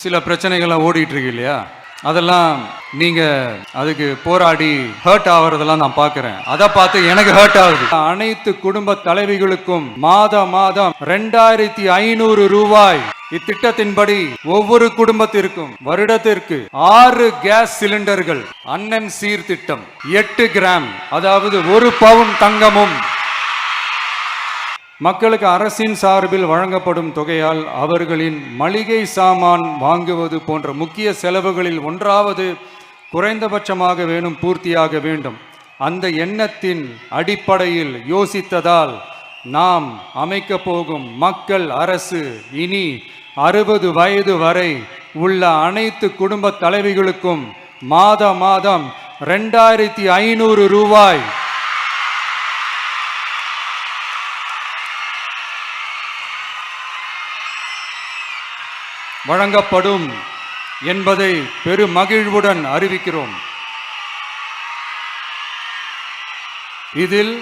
சில பிரச்சனைகள்லாம் ஓடிட்டு இருக்கு இல்லையா, அதெல்லாம் நீங்க அதுக்கு போராடி ஹர்ட் ஆகிறதெல்லாம் நான் பார்க்கிறேன். அதை பார்த்து எனக்கு ஹர்ட் ஆகுது. அனைத்து குடும்ப தலைவிகளுக்கும் மாதம் 2500 ரூபாய். இத்திட்டத்தின்படி ஒவ்வொரு குடும்பத்திற்கும் வருடத்திற்கு 6 கேஸ் சிலிண்டர்கள். அண்ணன் சீர்திட்டம் 8 கிராம், அதாவது 1 பவுன் தங்கமும் மக்களுக்கு அரசின் சார்பில் வழங்கப்படும் தொகையால் அவர்களின் மளிகை சாமான் வாங்குவது போன்ற முக்கிய செலவுகளில் ஒன்றாவது குறைந்தபட்சமாக பூர்த்தியாக வேண்டும். அந்த எண்ணத்தின் அடிப்படையில் யோசித்ததால் நாம் அமைக்க போகும் மக்கள் அரசு இனி 60 வயது வரை உள்ள அனைத்து குடும்ப தலைவிகளுக்கும் மாதம் 2500 ரூபாய் வழங்கப்படும் என்பதை பெரும் மகிழ்வுடன் அறிவிக்கிறோம். இதில்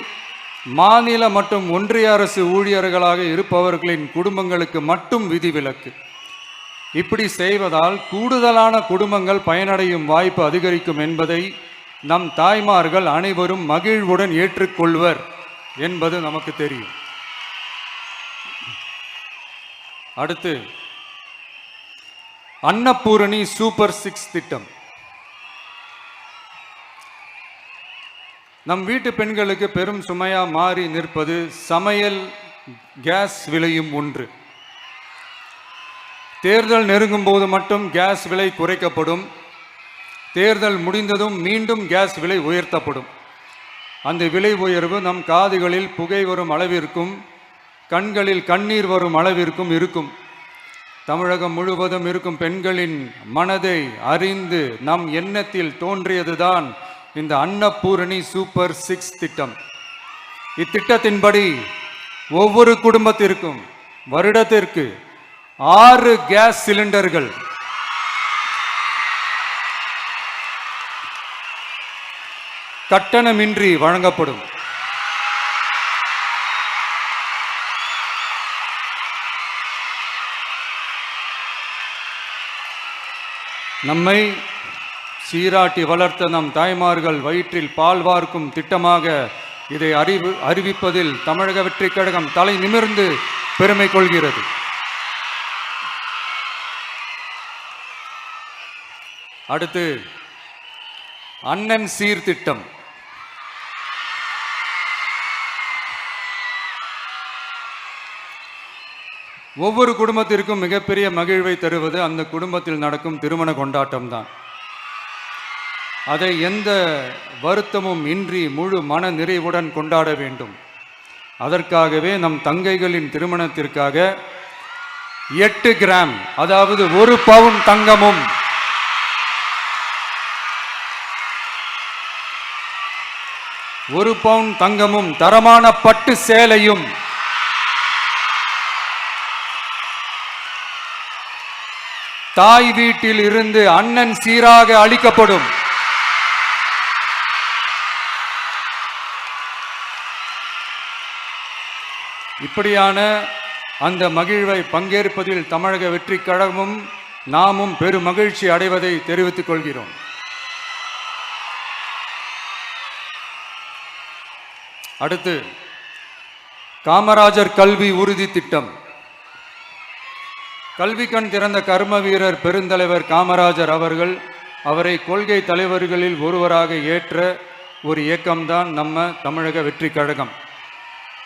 மாநில மற்றும் ஒன்றிய அரசு ஊழியர்களாக இருப்பவர்களின் குடும்பங்களுக்கு மட்டும் விதிவிலக்கு. இப்படி செய்வதால் கூடுதலான குடும்பங்கள் பயனடையும் வாய்ப்பு அதிகரிக்கும் என்பதை நம் தாய்மார்கள் அனைவரும் மகிழ்வுடன் ஏற்றுக்கொள்வர் என்பது நமக்கு தெரியும். அடுத்து அன்னபூரணி சூப்பர் 6 திட்டம். நம் வீட்டு பெண்களுக்கு பெரும் சுமையா மாறி நிற்பது சமையல் கேஸ் விலையும் ஒன்று. தேர்தல் நெருங்கும் போது மட்டும் கேஸ் விலை குறைக்கப்படும். தேர்தல் முடிந்ததும் மீண்டும் கேஸ் விலை உயர்த்தப்படும். அந்த விலை உயர்வு நம் காதுகளில் புகை வரும் அளவிற்கும் கண்களில் கண்ணீர் வரும் அளவிற்கும் இருக்கும். தமிழகம் முழுவதும் இருக்கும் பெண்களின் மனதை அறிந்து நம் எண்ணத்தில் தோன்றியதுதான் இந்த அன்னபூரணி சூப்பர் 6 திட்டம். இத்திட்டத்தின்படி ஒவ்வொரு குடும்பத்திற்கும் வருடத்திற்கு 6 கேஸ் சிலிண்டர்கள் கட்டணமின்றி வழங்கப்படும். நம்மை சீராட்டி வளர்த்த நம் தாய்மார்கள் வயிற்றில் பால் வார்க்கும் திட்டமாக இதை அறிவிப்பதில் தமிழக வெற்றிக் கழகம் தலை நிமிர்ந்து பெருமை கொள்கிறது. அடுத்து அண்ணன் சீர்திட்டம். ஒவ்வொரு குடும்பத்திற்கும் மிகப்பெரிய மகிழ்வை தருவது அந்த குடும்பத்தில் நடக்கும் திருமண கொண்டாட்டம் தான். அதை எந்த வருத்தமும் இன்றி முழு மன நிறைவுடன் கொண்டாட வேண்டும். அதற்காகவே நம் தங்கைகளின் திருமணத்திற்காக 8 கிராம், அதாவது 1 பவுன் தங்கமும் 1 பவுன் தங்கமும் தரமான பட்டு சேலையும் தாய் வீட்டில் இருந்து அண்ணன் சீராக அளிக்கப்படும். இப்படியான அந்த மகிழ்வை பங்கேற்பதில் தமிழக வெற்றிக் கழகமும் நாமும் பெரும் மகிழ்ச்சி அடைவதை தெரிவித்துக் கொள்கிறோம். அடுத்து காமராஜர் கல்வி உறுதி திட்டம். கல்வி கண் திறந்த கர்ம வீரர் பெருந்தலைவர் காமராஜர் அவரை கொள்கை தலைவர்களில் ஒருவராக ஏற்ற ஒரு இயக்கம்தான் நம்ம தமிழக வெற்றிக் கழகம்.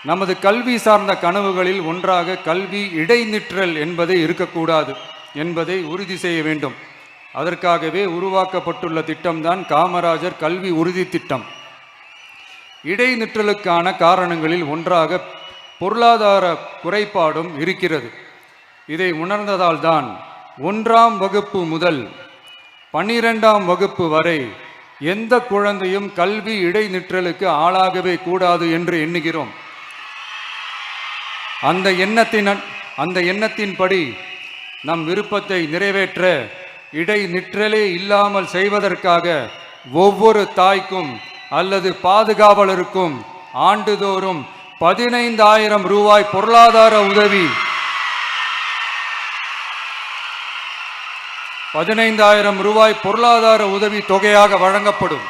நமது கல்வி சார்ந்த கனவுகளில் ஒன்றாக கல்வி இடைநிற்றல் என்பதை இருக்கக்கூடாது என்பதை உறுதி செய்ய வேண்டும். அதற்காகவே உருவாக்கப்பட்டுள்ள திட்டம்தான் காமராஜர் கல்வி உறுதி திட்டம். இடைநிற்றலுக்கான காரணங்களில் ஒன்றாக பொருளாதார குறைபாடும் இருக்கிறது. இதை உணர்ந்ததால் தான் 1ஆம் வகுப்பு முதல் 12ஆம் வகுப்பு வரை எந்த குழந்தையும் கல்வி இடைநிற்றலுக்கு ஆளாகவே கூடாது என்று எண்ணுகிறோம். அந்த எண்ணத்தின்படி நம் விருப்பத்தை நிறைவேற்ற இடைநிற்றலே இல்லாமல் செய்வதற்காக ஒவ்வொரு தாய்க்கும் அல்லது பாதுகாவலருக்கும் ஆண்டுதோறும் 15,000 ரூபாய் பொருளாதார உதவி 15,000 ரூபாய் பொருளாதார உதவி தொகையாக வழங்கப்படும்.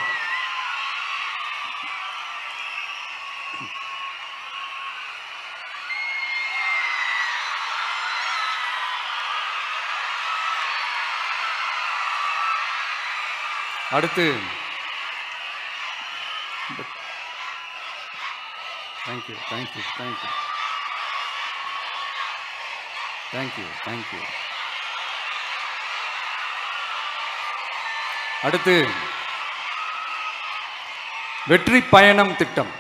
அடுத்து thank you thank you thank you thank you thank you. அடுத்து வெற்றி பயணம் திட்டம்.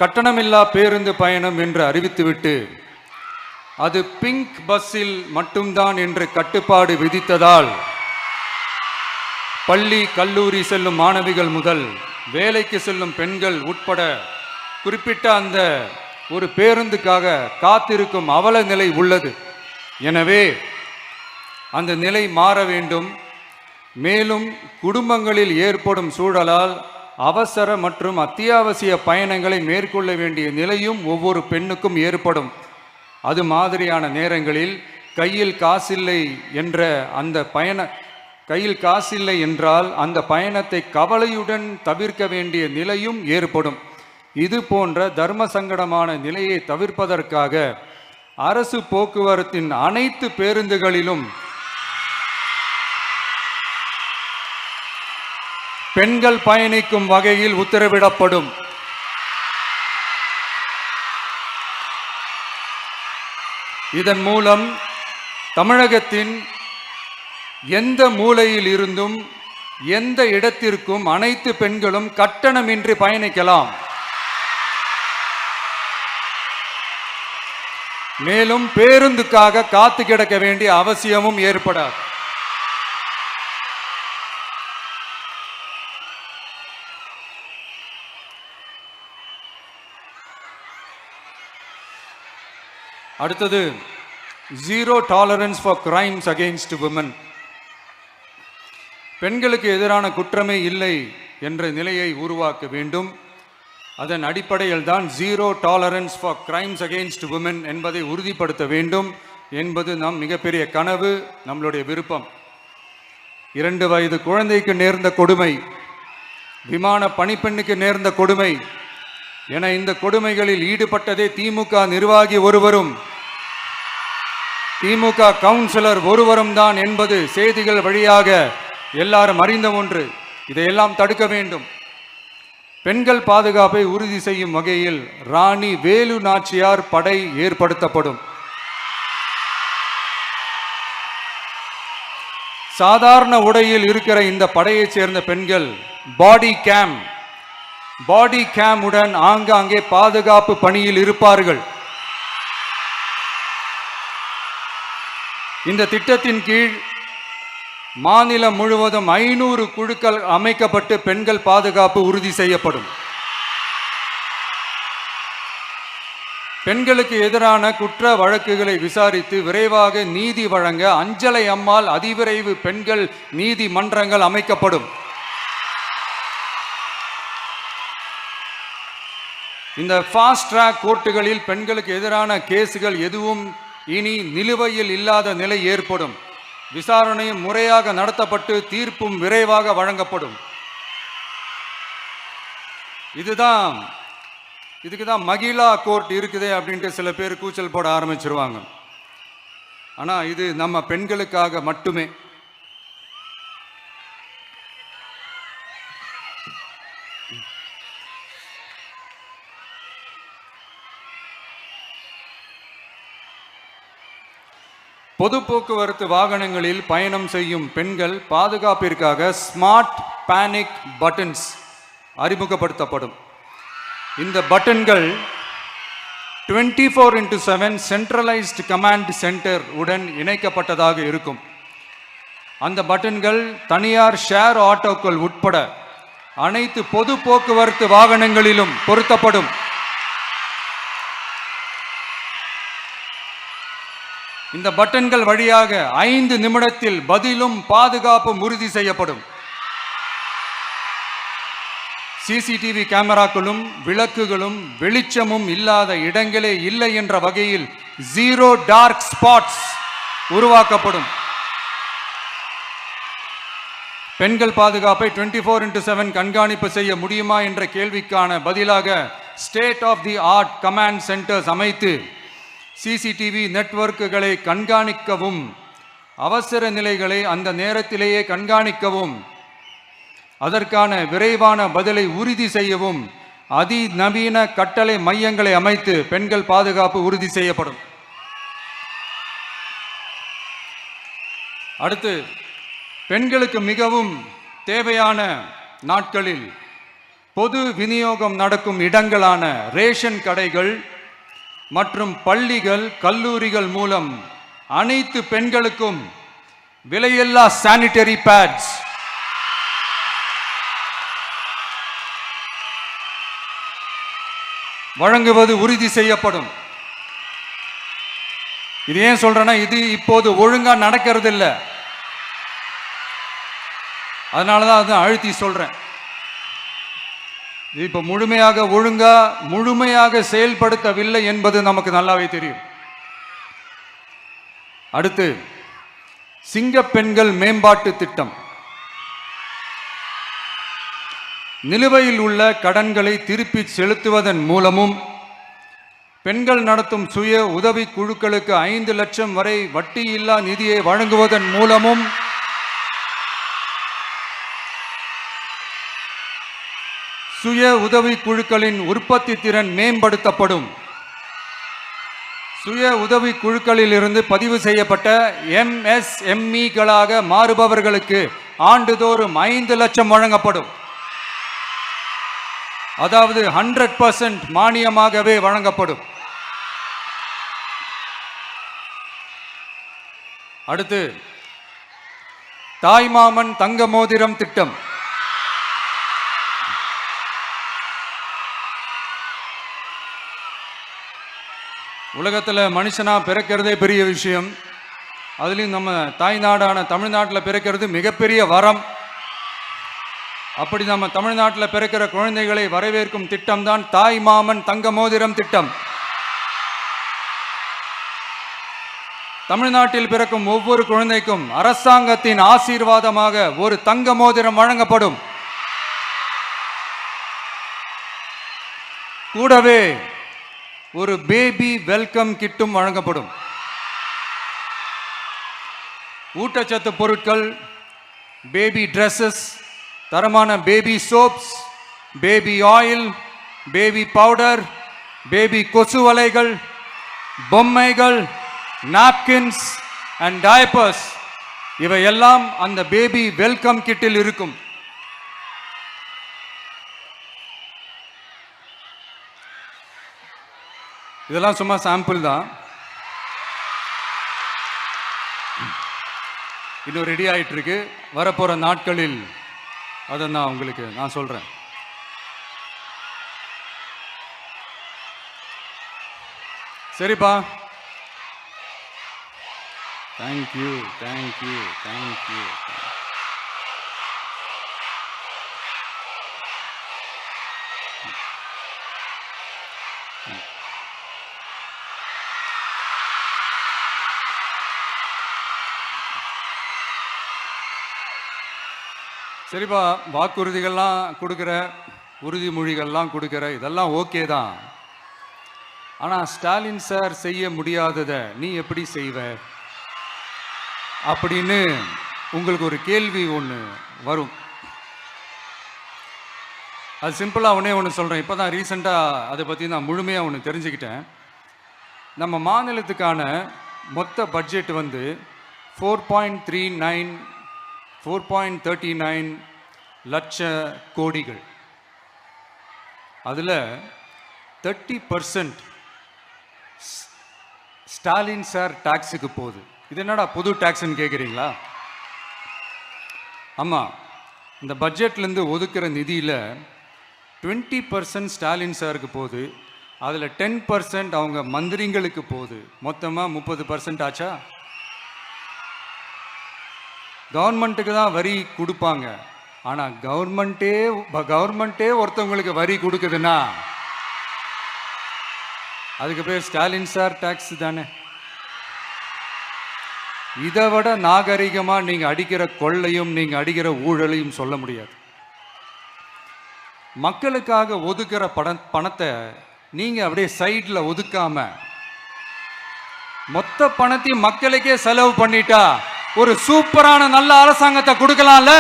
கட்டணமில்லா பேருந்து பயணம் என்று அறிவித்துவிட்டு அது பிங்க் பஸ்ஸில் மட்டும்தான் என்று கட்டுப்பாடு விதித்ததால் பள்ளி கல்லூரி செல்லும் மாணவிகள் முதல் வேலைக்கு செல்லும் பெண்கள் உட்பட குறிப்பிட்ட அந்த ஒரு பேருந்துக்காக காத்திருக்கும் அவல நிலை உள்ளது. எனவே அந்த நிலை மாற வேண்டும். மேலும் குடும்பங்களில் ஏற்படும் சூழலால் அவசர மற்றும் அத்தியாவசிய பயணங்களை மேற்கொள்ள வேண்டிய நிலையும் ஒவ்வொரு பெண்ணுக்கும் ஏற்படும். அது மாதிரியான நேரங்களில் கையில் காசில்லை என்றால் அந்த பயணத்தை கவலையுடன் தவிர்க்க வேண்டிய நிலையும் ஏற்படும். இது போன்ற தர்ம சங்கடமான நிலையை தவிர்ப்பதற்காக அரசு போக்குவரத்தின் அனைத்து பேருந்துகளிலும் பெண்கள் பயணிக்கும் வகையில் உத்தரவிடப்படும். இதன் மூலம் தமிழகத்தின் எந்த மூலையில் இருந்தும் எந்த இடத்திற்கும் அனைத்து பெண்களும் கட்டணமின்றி பயணிக்கலாம். மேலும் பேருந்துக்காக காத்து கிடக்க வேண்டிய அவசியமும் ஏற்படாது. அடுத்தது zero tolerance for crimes against women. பெண்களுக்கு எதிரான குற்றமே இல்லை என்ற நிலையை உருவாக்க வேண்டும். அதன் அடிப்படையில் தான் zero tolerance for crimes against women என்பதை உறுதிப்படுத்த வேண்டும் என்பது நம் மிகப்பெரிய கனவு, நம்மளுடைய விருப்பம். 2 வயது குழந்தைக்கு நேர்ந்த கொடுமை, விமான பணிப்பெண்ணுக்கு நேர்ந்த கொடுமை என இந்த கொடுமைகளில் ஈடுபட்டதே திமுக நிர்வாகி ஒருவரும் திமுக கவுன்சிலர் ஒருவரும் தான் என்பது செய்திகள் வழியாக எல்லாரும் அறிந்த ஒன்று. இதையெல்லாம் தடுக்க வேண்டும். பெண்கள் பாதுகாப்பை உறுதி செய்யும் வகையில் ராணி வேலு நாச்சியார் படை ஏற்படுத்தப்படும். சாதாரண உடையில் இருக்கிற இந்த படையைச் சேர்ந்த பெண்கள் பாடி கேம் உடன் ஆங்காங்கே பாதுகாப்பு பணியில் இருப்பார்கள். இந்த திட்டத்தின் கீழ் மாநிலம் முழுவதும் 500 குழுக்கள் அமைக்கப்பட்டு பெண்கள் பாதுகாப்பு உறுதி செய்யப்படும். பெண்களுக்கு எதிரான குற்ற வழக்குகளை விசாரித்து விரைவாக நீதி வழங்க அஞ்சலை அம்மாள் அதிவிரைவு பெண்கள் நீதிமன்றங்கள் அமைக்கப்படும். இந்த ஃபாஸ்ட் ட்ராக் கோர்ட்டுகளில் பெண்களுக்கு எதிரான கேசுகள் எதுவும் இனி நிலுவையில் இல்லாத நிலை ஏற்படும். விசாரணையும் முறையாக நடத்தப்பட்டு தீர்ப்பும் விரைவாக வழங்கப்படும். இதுக்கு தான் மகிழா கோர்ட் இருக்குதே அப்படின்ட்டு சில பேர் கூச்சல் போட ஆரம்பிச்சிருவாங்க. ஆனால் இது நம்ம பெண்களுக்காக மட்டுமே. பொது போக்குவரத்து வாகனங்களில் பயணம் செய்யும் பெண்கள் பாதுகாப்பிற்காக ஸ்மார்ட் பேனிக் பட்டன்ஸ் அறிமுகப்படுத்தப்படும். இந்த பட்டன்கள் 24/7 சென்ட்ரலைஸ்டு கமாண்ட் சென்டர் உடன் இணைக்கப்பட்டதாக இருக்கும். அந்த பட்டன்கள் தனியார் ஷேர் ஆட்டோக்கள் உட்பட அனைத்து பொது போக்குவரத்து வாகனங்களிலும் பொருத்தப்படும். இந்த பட்டன்கள் வழியாக 5 நிமிடத்தில் பதிலும் பாதுகாப்பும் உறுதி செய்யப்படும். சிசிடிவி கேமராக்களும் விளக்குகளும் வெளிச்சமும் இல்லாத இடங்களே இல்லை என்ற வகையில் ஜீரோ டார்க் ஸ்பாட்ஸ் உருவாக்கப்படும். பெண்கள் பாதுகாப்பை 24/7 கண்காணிப்பு செய்ய முடியுமா என்ற கேள்விக்கான பதிலாக state of the art command centres அமைத்து சிசிடிவி நெட்வொர்க்குகளை கண்காணிக்கவும், அவசர நிலைகளை அந்த நேரத்திலேயே கண்காணிக்கவும், அதற்கான விரைவான பதிலை உறுதி செய்யவும் அதிநவீன கட்டளை மையங்களை அமைத்து பெண்கள் பாதுகாப்பு உறுதி செய்யப்படும். அடுத்து, பெண்களுக்கு மிகவும் தேவையான நாட்களில் பொது விநியோகம் நடக்கும் இடங்களான ரேஷன் கடைகள் மற்றும் பள்ளிகள், கல்லூரிகள் மூலம் அனைத்து பெண்களுக்கும் விலையில்லா சானிட்டரி பேட்ஸ் வழங்குவது உறுதி செய்யப்படும். இது ஏன் சொல்றேன்னா, இது இப்போது ஒழுங்கா நடக்கிறது இல்லை, அதனாலதான் அதை அழுத்தி சொல்றேன். இது இப்ப முழுமையாக செயல்படுத்தவில்லை என்பது நமக்கு நல்லாவே தெரியும். அடுத்து, சிங்க பெண்கள் மேம்பாட்டு திட்டம். நிலுவையில் உள்ள கடன்களை திருப்பி செலுத்துவதன் மூலமும், பெண்கள் நடத்தும் சுய உதவி குழுக்களுக்கு 5 லட்சம் வரை வட்டியில்லா நிதியை வழங்குவதன் மூலமும் சுய உதவி குழுக்களின் உற்பத்தி திறன் மேம்படுத்தப்படும். சுய உதவி குழுக்களில் இருந்து பதிவு செய்யப்பட்ட MSMEகளாக மாறுபவர்களுக்கு ஆண்டுதோறும் 5 லட்சம் வழங்கப்படும். அதாவது 100% மானியமாகவே வழங்கப்படும். அடுத்து, தாய்மாமன் தங்க மோதிரம் திட்டம். உலகத்தில் மனுஷனா பிறக்கிறதே பெரிய விஷயம். அதுலேயும் நம்ம தாய்நாடான தமிழ்நாட்டில் பிறக்கிறது மிகப்பெரிய வரம். அப்படி நம்ம தமிழ்நாட்டில் பிறக்கிற குழந்தைகளை வரவேற்கும் திட்டம் தான் தாய்மாமன் தங்க மோதிரம் திட்டம். தமிழ்நாட்டில் பிறக்கும் ஒவ்வொரு குழந்தைக்கும் அரசாங்கத்தின் ஆசீர்வாதமாக ஒரு தங்க மோதிரம் வழங்கப்படும். கூடவே ஒரு பேபி வெல்கம் கிட்டும் வழங்கப்படும். ஊட்டச்சத்து பொருட்கள், பேபி ட்ரெஸ்ஸஸ், தரமான baby soaps, baby oil, baby powder, baby கொசு வலைகள், பொம்மைகள், நாப்கின்ஸ் அண்ட் டயப்பர்ஸ் இவையெல்லாம் அந்த பேபி வெல்கம் கிட்டில் இருக்கும். இதெல்லாம் சும்மா சாம்பிள் தான். இன்னும் ரெடி ஆயிட்டு இருக்கு. வரப்போற நாட்களில் அதை நான் சொல்றேன். சரிப்பா, தேங்க்யூ. சரிப்பா, வாக்குறுதிகள்லாம் கொடுக்குற, உறுதிமொழிகள்லாம் கொடுக்குற, இதெல்லாம் ஓகே தான். ஆனால் ஸ்டாலின் சார் செய்ய முடியாததை நீ எப்படி செய்வ அப்படின்னு உங்களுக்கு ஒரு கேள்வி ஒன்று வரும். அது சிம்பிளாக ஒன்று சொல்கிறேன். இப்போ தான் ரீசெண்டாக அதை பற்றி நான் முழுமையாக ஒன்று தெரிஞ்சுக்கிட்டேன். நம்ம மாநிலத்துக்கான மொத்த பட்ஜெட் வந்து 4.39 லட்ச கோடிகள். அதில் 30% ஸ்டாலின் சார் டாக்ஸுக்கு போகுது. இது என்னடா புது டாக்ஸ்ன்னு கேட்குறீங்களா? ஆமாம், இந்த பட்ஜெட்லேருந்து ஒதுக்குற நிதியில் 20% ஸ்டாலின் சாருக்கு போகுது. அதில் 10% அவங்க மந்திரிங்களுக்கு போகுது. மொத்தமாக 30% ஆச்சா? கவர்மெண்ட்டுக்கு தான் வரி கொடுப்பாங்க. ஆனால் கவர்மெண்ட்டே ஒருத்தவங்களுக்கு வரி கொடுக்குதுன்னா அதுக்கு பேர் ஸ்டாலின் சார் டாக்ஸ் தானே. இதை விட நாகரிகமா நீங்க அடிக்கிற கொள்ளையும் நீங்க அடிக்கிற ஊழலையும் சொல்ல முடியாது. மக்களுக்காக ஒதுக்குற பணத்தை நீங்க அப்படியே சைட்ல ஒதுக்காம மொத்த பணத்தையும் மக்களுக்கே செலவு பண்ணிட்டா ஒரு சூப்பரான நல்ல அரசாங்கத்தை கொடுக்கலாம்ல.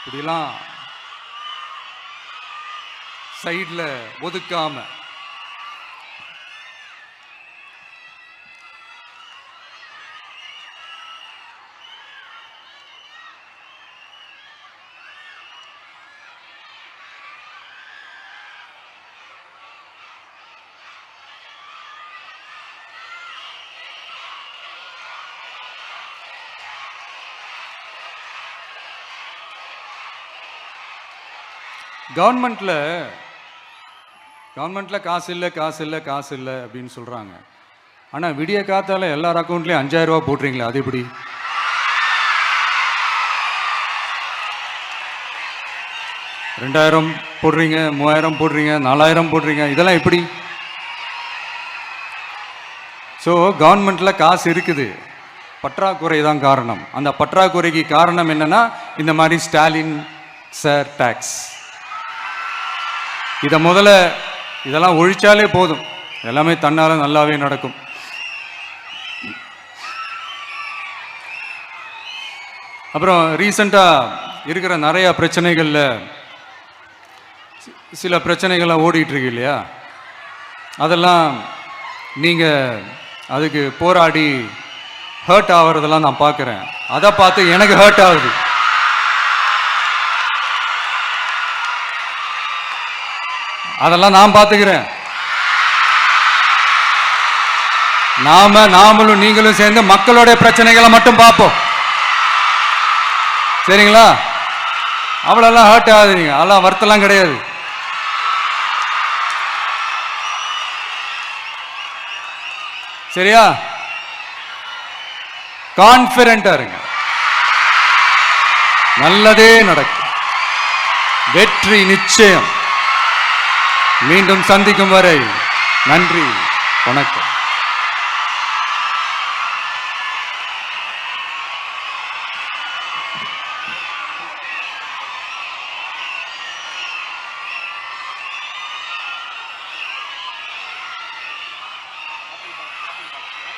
இப்படிலாம் சைட்ல ஒதுக்காம கவர்மெண்ட்ல காசு இல்லை அப்படின்னு சொல்றாங்க. ஆனா விடிய காத்தால எல்லார் அக்கௌண்ட்லயும் 5000 ரூபாய் போட்டுறீங்களா? அது எப்படி? $2000 போடுறீங்க, 3000 போடுறீங்க, 4000 போடுறீங்க, இதெல்லாம் எப்படி? ஸோ கவர்மெண்ட்ல காசு இருக்குது, பற்றாக்குறை தான் காரணம். அந்த பற்றாக்குறைக்கு காரணம் என்னன்னா இந்த மாதிரி ஸ்டாலின் சார் டாக்ஸ். இதெல்லாம் ஒழிச்சாலே போதும், எல்லாமே தன்னால நல்லாவே நடக்கும். அப்புறம் ரீசண்டா இருக்கிற நிறைய பிரச்சனைகள்ல சில பிரச்சனைகள்லாம் ஓடிட்டு இருக்கு இல்லையா? அதெல்லாம் நீங்க அதுக்கு போராடி ஹர்ட் ஆகிறதெல்லாம் நான் பார்க்குறேன். அதை பார்த்து எனக்கு ஹர்ட் ஆகுது. அதெல்லாம் நான் பார்த்துக்கிறேன். நாமளும் நீங்களும் சேர்ந்து மக்களுடைய பிரச்சனைகளை மட்டும் பார்ப்போம், சரிங்களா? அவ்வளோலாம் ஹர்ட் ஆகுதுங்க, அதெல்லாம் வருத்தலாம் கிடையாது. சரியா? கான்ஃபிடென்ட்டா இருங்க, நல்லதே நடக்கும், வெற்றி நிச்சயம். மீண்டும் சந்திக்கும் வரை நன்றி, வணக்கம்.